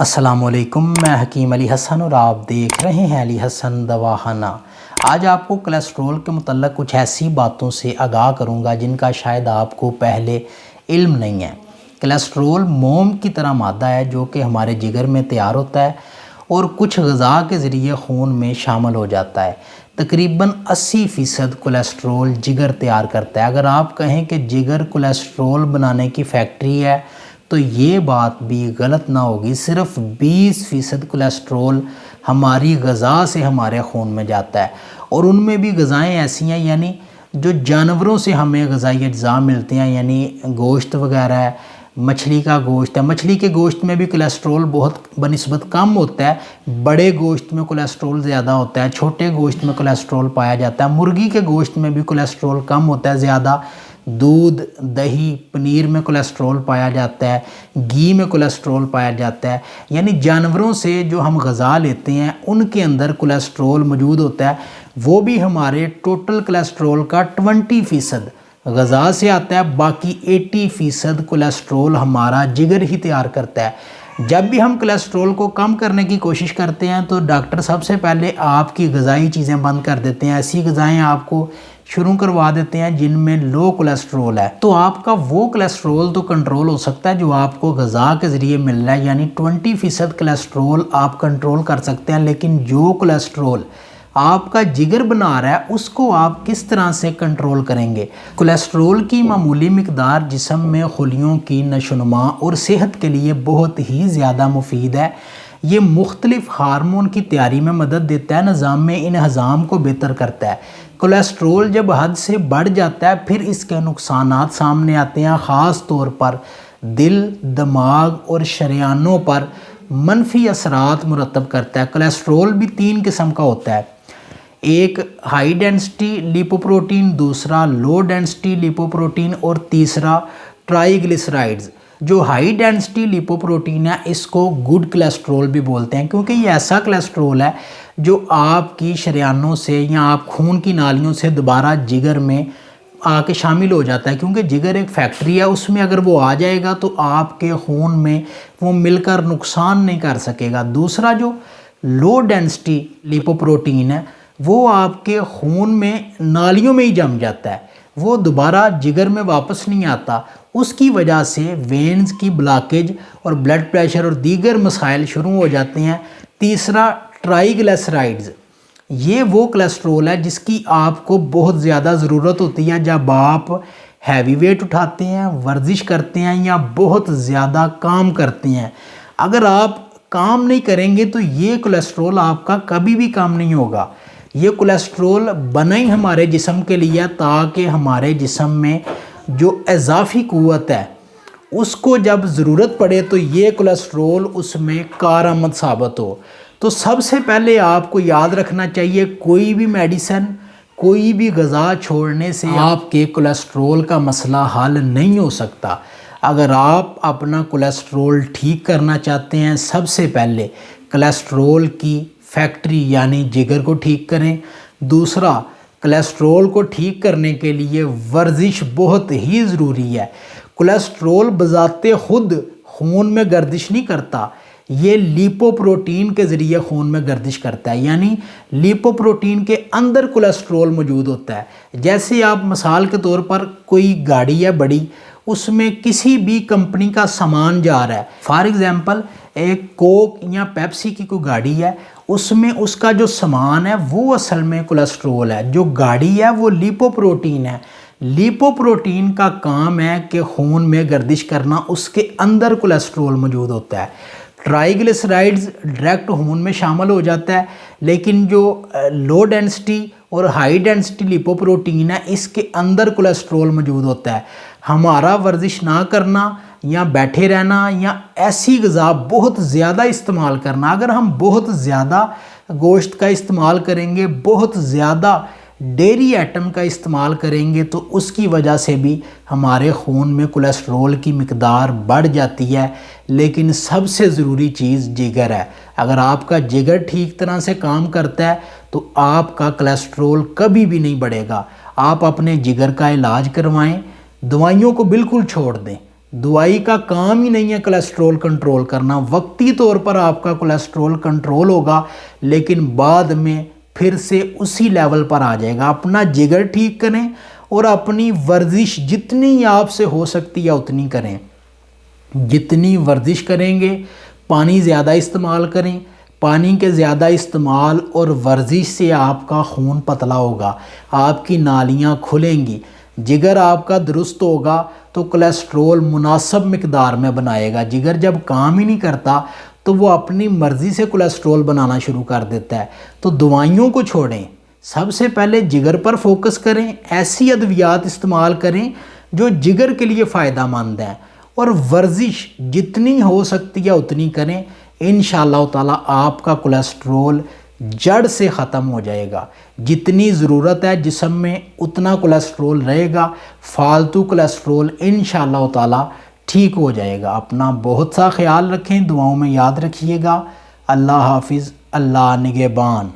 السلام علیکم، میں حکیم علی حسن اور آپ دیکھ رہے ہیں علی حسن دواخانہ۔ آج آپ کو کولیسٹرول کے متعلق کچھ ایسی باتوں سے آگاہ کروں گا جن کا شاید آپ کو پہلے علم نہیں ہے۔ کولیسٹرول موم کی طرح مادہ ہے جو کہ ہمارے جگر میں تیار ہوتا ہے اور کچھ غذا کے ذریعے خون میں شامل ہو جاتا ہے۔ تقریباً 80% کولیسٹرول جگر تیار کرتا ہے۔ اگر آپ کہیں کہ جگر کولیسٹرول بنانے کی فیکٹری ہے تو یہ بات بھی غلط نہ ہوگی۔ صرف 20% کولیسٹرول ہماری غذا سے ہمارے خون میں جاتا ہے، اور ان میں بھی غذائیں ایسی ہیں یعنی جو جانوروں سے ہمیں غذائی اجزاء ملتے ہیں، یعنی گوشت وغیرہ ہے، مچھلی کا گوشت ہے۔ مچھلی کے گوشت میں بھی کولیسٹرول بہت بنسبت کم ہوتا ہے، بڑے گوشت میں کولیسٹرول زیادہ ہوتا ہے، چھوٹے گوشت میں کولیسٹرول پایا جاتا ہے۔ مرغی کے گوشت میں بھی کولیسٹرول کم ہوتا ہے زیادہ، دودھ، دہی، پنیر میں کولیسٹرول پایا جاتا ہے، گھی میں کولیسٹرول پایا جاتا ہے۔ یعنی جانوروں سے جو ہم غذا لیتے ہیں ان کے اندر کولیسٹرول موجود ہوتا ہے، وہ بھی ہمارے ٹوٹل کولیسٹرول کا 20% غذا سے آتا ہے، باقی 80% کولیسٹرول ہمارا جگر ہی تیار کرتا ہے۔ جب بھی ہم کولیسٹرول کو کم کرنے کی کوشش کرتے ہیں تو ڈاکٹر سب سے پہلے آپ کی غذائی چیزیں بند کر دیتے ہیں، ایسی غذائیں آپ کو شروع کروا دیتے ہیں جن میں لو کولیسٹرول ہے۔ تو آپ کا وہ کولیسٹرول تو کنٹرول ہو سکتا ہے جو آپ کو غذا کے ذریعے مل رہا ہے، یعنی 20% کولیسٹرول آپ کنٹرول کر سکتے ہیں، لیکن جو کولیسٹرول آپ کا جگر بنا رہا ہے اس کو آپ کس طرح سے کنٹرول کریں گے؟ کولیسٹرول کی معمولی مقدار جسم میں خلیوں کی نشوونما اور صحت کے لیے بہت ہی زیادہ مفید ہے۔ یہ مختلف ہارمون کی تیاری میں مدد دیتا ہے، نظام میں انہضام کو بہتر کرتا ہے۔ کولیسٹرول جب حد سے بڑھ جاتا ہے پھر اس کے نقصانات سامنے آتے ہیں، خاص طور پر دل، دماغ اور شریانوں پر منفی اثرات مرتب کرتا ہے۔ کولیسٹرول بھی 3 قسم کا ہوتا ہے، ایک ہائی ڈینسٹی لیپوپروٹین، دوسرا لو ڈینسٹی لیپوپروٹین اور تیسرا ٹرائی گلیسرائڈز۔ جو ہائی ڈینسٹی لیپوپروٹین ہے اس کو گڈ کولیسٹرول بھی بولتے ہیں، کیونکہ یہ ایسا کولیسٹرول ہے جو آپ کی شریانوں سے یا آپ خون کی نالیوں سے دوبارہ جگر میں آ کے شامل ہو جاتا ہے، کیونکہ جگر ایک فیکٹری ہے، اس میں اگر وہ آ جائے گا تو آپ کے خون میں وہ مل کر نقصان نہیں کر سکے گا۔ دوسرا جو لو ڈینسٹی لیپوپروٹین ہے وہ آپ کے خون میں نالیوں میں ہی جم جاتا ہے، وہ دوبارہ جگر میں واپس نہیں آتا، اس کی وجہ سے وینز کی بلاکیج اور بلڈ پریشر اور دیگر مسائل شروع ہو جاتے ہیں۔ تیسرا ٹرائی گلیسرائڈز، یہ وہ کولیسٹرول ہے جس کی آپ کو بہت زیادہ ضرورت ہوتی ہے جب آپ ہیوی ویٹ اٹھاتے ہیں، ورزش کرتے ہیں یا بہت زیادہ کام کرتے ہیں۔ اگر آپ کام نہیں کریں گے تو یہ کولیسٹرول آپ کا کبھی بھی کام نہیں ہوگا۔ یہ کولیسٹرول بنا ہی ہمارے جسم کے لیے تاکہ ہمارے جسم میں جو اضافی قوت ہے اس کو جب ضرورت پڑے تو یہ کولیسٹرول اس میں کارآمد ثابت ہو۔ تو سب سے پہلے آپ کو یاد رکھنا چاہیے کوئی بھی میڈیسن، کوئی بھی غذا چھوڑنے سے آپ کے کولیسٹرول کا مسئلہ حل نہیں ہو سکتا۔ اگر آپ اپنا کولیسٹرول ٹھیک کرنا چاہتے ہیں سب سے پہلے کولیسٹرول کی فیکٹری یعنی جگر کو ٹھیک کریں۔ دوسرا، کولیسٹرول کو ٹھیک کرنے کے لیے ورزش بہت ہی ضروری ہے۔ کولیسٹرول بذات خود خون میں گردش نہیں کرتا، یہ لیپوپروٹین کے ذریعے خون میں گردش کرتا ہے، یعنی لیپوپروٹین کے اندر کولیسٹرول موجود ہوتا ہے۔ جیسے آپ مثال کے طور پر کوئی گاڑی ہے بڑی، اس میں کسی بھی کمپنی کا سامان جا رہا ہے، فار ایگزامپل ایک کوک یا پیپسی کی کوئی گاڑی ہے، اس میں اس کا جو سامان ہے وہ اصل میں کولیسٹرول ہے، جو گاڑی ہے وہ لیپوپروٹین ہے۔ لیپوپروٹین کا کام ہے کہ خون میں گردش کرنا، اس کے اندر کولیسٹرول موجود ہوتا ہے۔ ٹرائی گلیسرائڈز ڈائریکٹ خون میں شامل ہو جاتا ہے، لیکن جو لو ڈینسٹی اور ہائی ڈینسٹی لیپوپروٹین ہے اس کے اندر کولیسٹرول موجود ہوتا ہے۔ ہمارا ورزش نہ کرنا یا بیٹھے رہنا یا ایسی غذا بہت زیادہ استعمال کرنا، اگر ہم بہت زیادہ گوشت کا استعمال کریں گے، بہت زیادہ ڈیری ایٹم کا استعمال کریں گے تو اس کی وجہ سے بھی ہمارے خون میں کولیسٹرول کی مقدار بڑھ جاتی ہے۔ لیکن سب سے ضروری چیز جگر ہے۔ اگر آپ کا جگر ٹھیک طرح سے کام کرتا ہے تو آپ کا کولیسٹرول کبھی بھی نہیں بڑھے گا۔ آپ اپنے جگر کا علاج کروائیں، دوائیوں کو بالکل چھوڑ دیں، دوائی کا کام ہی نہیں ہے کولیسٹرول کنٹرول کرنا. وقتی طور پر آپ کا کولیسٹرول کنٹرول ہوگا لیکن بعد میں پھر سے اسی لیول پر آ جائے گا. اپنا جگر ٹھیک کریں اور اپنی ورزش جتنی آپ سے ہو سکتی ہے اتنی کریں. جتنی ورزش کریں گے، پانی زیادہ استعمال کریں. پانی کے زیادہ استعمال اور ورزش سے آپ کا خون پتلا ہوگا، آپ کی نالیاں کھلیں گی. جگر آپ کا درست ہوگا تو کولیسٹرول مناسب مقدار میں بنائے گا. جگر جب کام ہی نہیں کرتا تو وہ اپنی مرضی سے کولیسٹرول بنانا شروع کر دیتا ہے. تو دوائیوں کو چھوڑیں، سب سے پہلے جگر پر فوکس کریں. ایسی ادویات استعمال کریں جو جگر کے لیے فائدہ مند ہیں، اور ورزش جتنی ہو سکتی ہے اتنی کریں. انشاءاللہ تعالی آپ کا کولیسٹرول جڑ سے ختم ہو جائے گا. جتنی ضرورت ہے جسم میں اتنا کولیسٹرول رہے گا، فالتو کولیسٹرول انشاءاللہ تعالی ٹھیک ہو جائے گا. اپنا بہت سا خیال رکھیں، دعاؤں میں یاد رکھیے گا. اللہ حافظ، اللہ نگہبان.